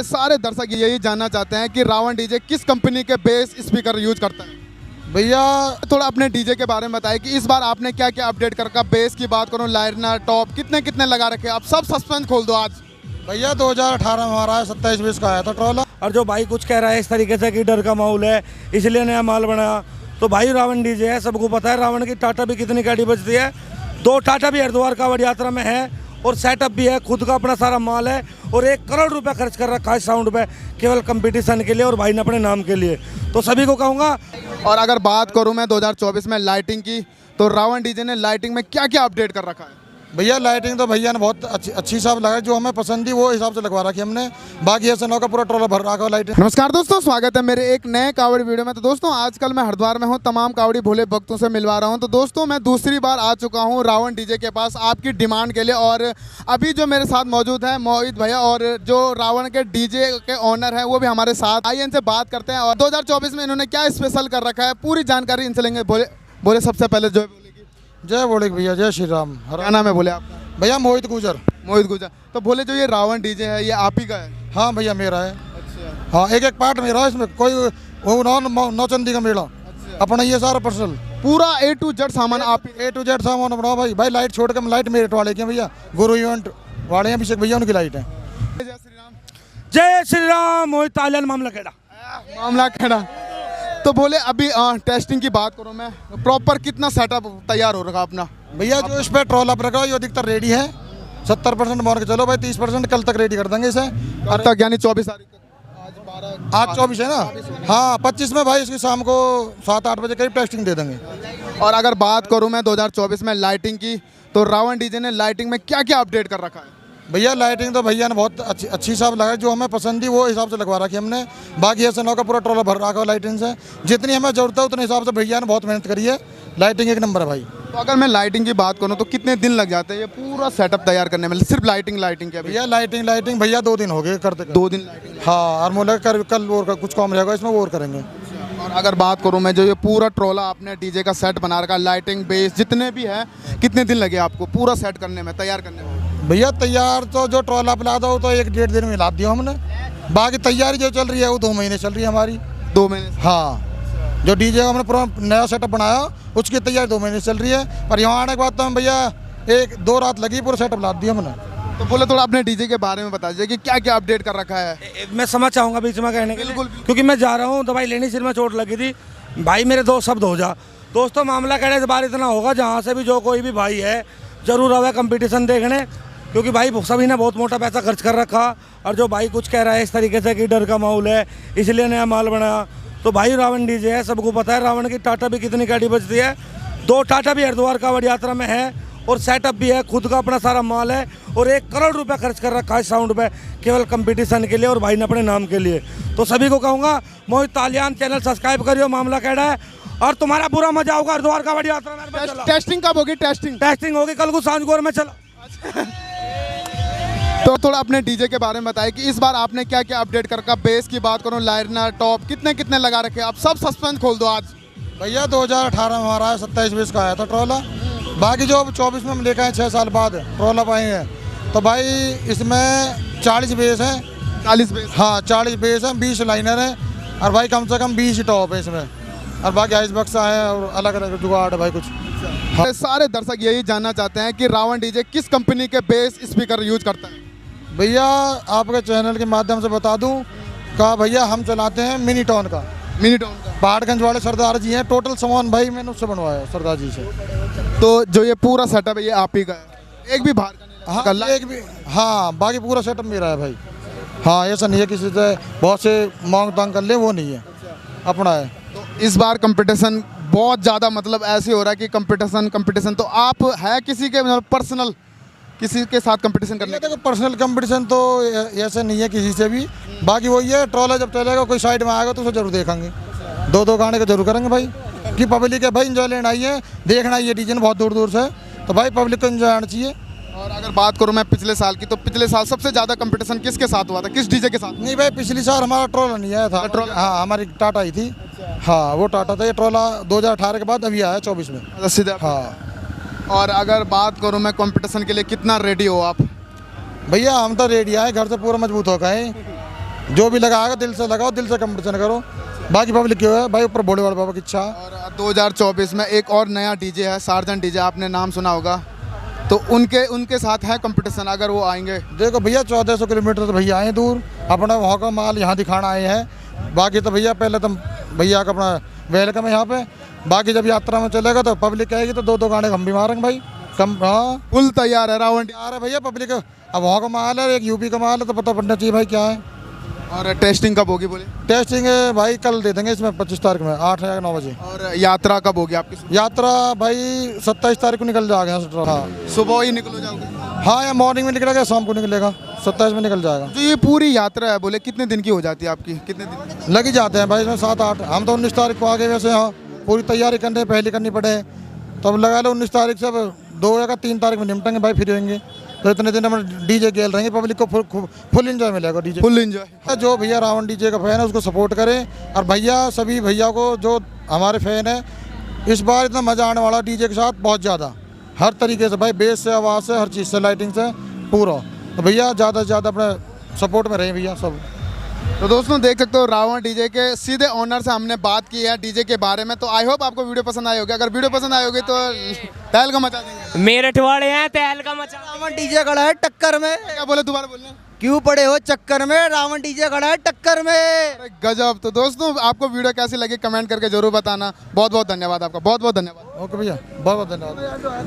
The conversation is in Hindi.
हमारे सारे दर्शक यही जानना चाहते हैं कि रावण डीजे किस कंपनी के बेस स्पीकर यूज करता है। भैया थोड़ा अपने डीजे के बारे में बताइए कि इस बार आपने क्या क्या अपडेट कर रखा। बेस की बात करूं, लाइनर टॉप कितने कितने लगा रखे, आप सब सस्पेंस खोल दो आज। भैया 2018 में हमारा 27-20 का आया था ट्रॉला। और जो भाई कुछ कह रहा है इस तरीके से कि डर का माहौल है इसलिए नया माल बनाया, तो भाई रावण डीजे है, सबको पता है रावण की टाटा भी कितनी गाड़ी बचती है। 2 टाटा भी हरिद्वार कांवड़ यात्रा में है और सेटअप भी है, खुद का अपना सारा माल है और 1 करोड़ रुपया खर्च कर रखा है साउंड पे केवल कंपटीशन के लिए और भाई ने अपने नाम के लिए। तो सभी को कहूँगा। और अगर बात करूं मैं 2024 में लाइटिंग की, तो रावण डीजे ने लाइटिंग में क्या क्या अपडेट कर रखा है। भैया लाइटिंग तो भैया ने बहुत अच्छी हिसाब लगाई, जो हमें पसंद थी वो हिसाब से लगवा रखी हमने। बाकी ऐसा ना का पूरा ट्रॉला भर रखा लाइटिंग। नमस्कार दोस्तों, स्वागत है मेरे एक नए कावड़ी वीडियो में। तो दोस्तों आजकल मैं हरिद्वार में हूं, तमाम कावड़ी भोले भक्तों से मिलवा रहा हूं। तो दोस्तों मैं दूसरी बार आ चुका हूं रावण डीजे के पास आपकी डिमांड के लिए। और अभी जो मेरे साथ मौजूद है मोहित भैया, और जो रावण के डीजे के ऑनर है वो भी हमारे साथ। आइए इनसे बात करते हैं और 2024 में इन्होंने क्या स्पेशल कर रखा है, पूरी जानकारी इनसे लेंगे। बोले सबसे पहले जय बोले भैया, जय श्री राम। क्या नाम है बोले आपका? भैया मोहित गुजर। मोहित गुजर। तो बोले जो ये रावण डीजे है ये आप ही का है? हाँ भैया मेरा है। अच्छा। हाँ एक पार्ट मेरा है इसमें, कोई वो नौचंदी का मेला अपना, ये सारा पर्सनल पूरा A to Z सामान आप ही? A to Z सामान बनाओ भाई। लाइट छोड़ के लाइट मेरे वाले के भैया, गुरु इवेंट वाले हैं अभिषेक भैया, उनकी लाइट है। जय श्री राम। जय श्री राम। मोहित तालियान मामला केड़ा मामला खड़ा। तो बोले अभी टेस्टिंग की बात करूं मैं, प्रॉपर कितना सेटअप तैयार हो रखा अपना? भैया जो इस पे ट्रॉल अप रखा है ये अधिकतर रेडी है। 70% मान के चलो भाई, 30% कल तक रेडी कर देंगे इसे। अब तक यानी 24 तारीख तक? आज 24 है ना। हाँ 25 में भाई इसकी शाम को 7-8 बजे करीब टेस्टिंग दे देंगे। और अगर बात करूं मैं 2024 में लाइटिंग की, तो रावण डीजे ने लाइटिंग में क्या क्या अपडेट कर रखा है। भैया लाइटिंग तो भैया ने बहुत अच्छी हिसाब लगाई, जो हमें पसंद थी वो हिसाब से लगवा रखी हमने। बाकी ऐसा ना का पूरा ट्रॉला भर रखा है लाइटिंग से, जितनी हमें जरूरत है उतने हिसाब से भैया ने बहुत मेहनत करी है। लाइटिंग एक नंबर है भाई। तो अगर मैं लाइटिंग की बात करूं तो कितने दिन लग जाते हैं ये पूरा सेटअप तैयार करने में, सिर्फ लाइटिंग के? भैया लाइटिंग भैया 2 दिन हो गए करते। 2 दिन लाइटिंग? हाँ, और मोला कल और कुछ काम रहेगा इसमें, वो और करेंगे। और अगर बात करूं मैं जो ये पूरा ट्रॉला आपने डीजे का सेट बना रखा, लाइटिंग बेस जितने भी है, कितने दिन लगे आपको पूरा सेट करने में, तैयार करने में? भैया तैयार तो जो ट्रॉला पिला दो तो 1-1.5 दिन में ला दिया हमने। बाकी तैयारी जो चल रही है वो 2 महीने चल रही है हमारी। 2 महीने? हाँ, जो डीजे का हमने पूरा नया सेटअप बनाया उसकी तैयारी 2 महीने चल रही है। पर यहाँ आने के बाद तो हम भैया 1-2 रात लगी, पूरा सेटअप ला दिया हमने। तो बोले थोड़ा अपने डीजे के बारे में बता दीजिए कि क्या क्या अपडेट कर रखा है। मैं समझ चाहूँगा बीच में कहने के लिए, क्योंकि मैं जा रहा हूँ दवाई लेनी, सिर में चोट लगी थी। भाई मेरे 2 शब्द हो जा। दोस्तों मामला कहने इस बार इतना होगा, जहाँ से भी जो कोई भी भाई है जरूर आवे कंपटीशन देखने, क्योंकि भाई सभी ने बहुत मोटा पैसा खर्च कर रखा। और जो भाई कुछ कह रहा है इस तरीके से कि डर का माहौल है इसलिए नया माल बनाया, तो भाई रावण डीजे है, सबको पता है रावण की टाटा भी कितनी गाड़ी बचती है। 2 टाटा भी हरिद्वार कांवड़ यात्रा में है और सेटअप भी है, खुद का अपना सारा माल है और 1 करोड़ रुपया खर्च कर रखा है साउंड पे केवल कंपटीशन के लिए और भाई ने अपने नाम के लिए। तो सभी को कहूँगा मोहित तालियान चैनल सब्सक्राइब करियो, मामला कैडा है और तुम्हारा पूरा मजा होगा हरिद्वार कांवड़ यात्रा में। टेस्टिंग कब होगी? टेस्टिंग होगी कल को सांझ गोर में, चलो। तो थोड़ा अपने डीजे के बारे में बताइए कि इस बार आपने क्या क्या अपडेट कर रखा। बेस की बात करूं, लाइनर टॉप कितने कितने लगा रखे, आप सब सस्पेंस खोल दो आज। भैया 2018 में हमारा 27-20 का आया था ट्रॉला। बाकी जो 24 में हम लेकर आए 6 साल बाद ट्रॉला पाए हैं, तो भाई इसमें 40 बेस हैं। 40 बेस? हाँ 40 बेस हैं, 20 लाइनर हैं और भाई कम से कम 20 टॉप है इसमें। और बाकी आइस बक्सा है और अलग अलग जुगाड़ है भाई कुछ। हाँ। सारे दर्शक यही जानना चाहते हैं कि रावण डीजे किस कंपनी के बेस स्पीकर यूज करता है। भैया आपके चैनल के माध्यम से बता दूं का भैया हम चलाते हैं मिनी टॉन का। पहाड़गंज वाले सरदार जी हैं, टोटल सामान भाई मैंने उससे बनवाया सरदार जी से। तो जो ये पूरा सेटअप है ये आप ही का है? एक भी बाहर का नहीं? हाँ एक भी। हाँ बाकी पूरा सेटअप मेरा है भाई। हाँ ऐसा नहीं है किसी से बहुत से मांग तांग कर ले, वो नहीं है, अपना है। तो इस बार कंपटीशन बहुत ज़्यादा, मतलब ऐसे हो रहा है कि कंपटीशन तो आप है किसी के मतलब पर्सनल किसी के साथ कंपटीशन करने? देखो पर्सनल कंपटीशन तो ऐसे नहीं है किसी से भी। बाकी वही है, ट्रॉला जब चलेगा कोई साइड में आएगा तो उसे जरूर देखेंगे, 2-2 गाने का जरूर करेंगे भाई। कि पब्लिक है भाई, इंजॉय लेना आई है, देखना आई है डीजे बहुत दूर दूर से, तो भाई पब्लिक को इंजॉय आना चाहिए। और अगर बात करूं मैं पिछले साल की, तो पिछले साल सबसे ज़्यादा कंपटीशन किसके साथ हुआ था, किस डीजे के साथ? नहीं भाई पिछली साल हमारा ट्रॉला नहीं आया था। हाँ हमारी टाटा ही थी। हाँ वो टाटा था। ये ट्रॉला 2018 के बाद अभी आया 24 में सीधा। हाँ। और अगर बात करूं मैं कंपटीशन के लिए कितना रेडी हो आप? भैया हम तो रेडी आए, घर से पूरा मजबूत हो गए। जो भी लगाएगा दिल से लगाओ, दिल से कंपटीशन करो। बाकी पब्लिक क्यों है भाई, ऊपर भोले वाले बाबा की इच्छा है। और 2024 में एक और नया डीजे है, सार्जन डीजे, आपने नाम सुना होगा, तो उनके साथ है कंपटीशन अगर वो आएंगे? देखो भैया 1400 किलोमीटर से भैया आए दूर, अपना वहाँ का माल यहाँ दिखाना आए हैं। बाकी तो भैया पहले तो भैया का अपना वेलकम है यहाँ पे। बाकी जब यात्रा में चलेगा तो पब्लिक कहेगी तो 2-2 गाने हम भी मारेंगे भाई। कम हाँ फुल तैयार है रावण आ रहा है भैया पब्लिक। अब वहाँ का माल है, एक यूपी का माल है, तो पता पड़ना चाहिए भाई क्या है। और टेस्टिंग कब होगी बोले? टेस्टिंग भाई कल दे देंगे इसमें 25 तारीख में 8 या 9 बजे। और यात्रा कब होगी आपकी? यात्रा भाई 27 तारीख को निकल जाएगा यहाँ से। हाँ सुबह ही निकलो जाओगे? हाँ, या मॉर्निंग में निकलेगा, शाम को निकलेगा, 27 में निकल जाएगा। जो ये पूरी यात्रा है बोले कितने दिन की हो जाती है आपकी? कितने दिन लग ही जाते हैं भाई इसमें 7-8। हम तो 19 तारीख को आ गए वैसे। हाँ पूरी तैयारी करने पहले करनी पड़े, तो अब लगा लो 19 तारीख से अब 2 या 3 तारीख में निपटेंगे भाई, फ्री होंगे। तो इतने दिन हम डीजे खेल रहेंगे, पब्लिक को फुल एंजॉय मिलेगा डीजे। Full enjoy. जो भैया रावण डीजे का फैन है उसको सपोर्ट करें। और भैया सभी भैया को जो हमारे फैन है, इस बार इतना मज़ा आने वाला डीजे के साथ, बहुत ज़्यादा हर तरीके से भाई, बेस से, आवाज़ से, हर चीज़ से, लाइटिंग से पूरा। तो भैया ज़्यादा से ज़्यादा अपने सपोर्ट में रहें भैया सब। तो दोस्तों देख सकते हो रावण डीजे के सीधे ओनर से हमने बात की है डीजे के बारे में। तो आई होप आपको वीडियो पसंद आई होगी। अगर वीडियो पसंद आई होगी तो तहलका मचा देंगे। मेरठ वाले हैं तहलका मचा। रावण डीजे खड़ा है टक्कर में। क्या बोले, दोबारा बोलना? क्यों पड़े हो चक्कर में, रावण डीजे खड़ा है टक्कर में। अरे गजब। तो दोस्तों आपको वीडियो कैसी लगी कमेंट करके जरूर बताना। बहुत बहुत धन्यवाद आपका, बहुत बहुत धन्यवाद। ओके भैया, बहुत बहुत धन्यवाद।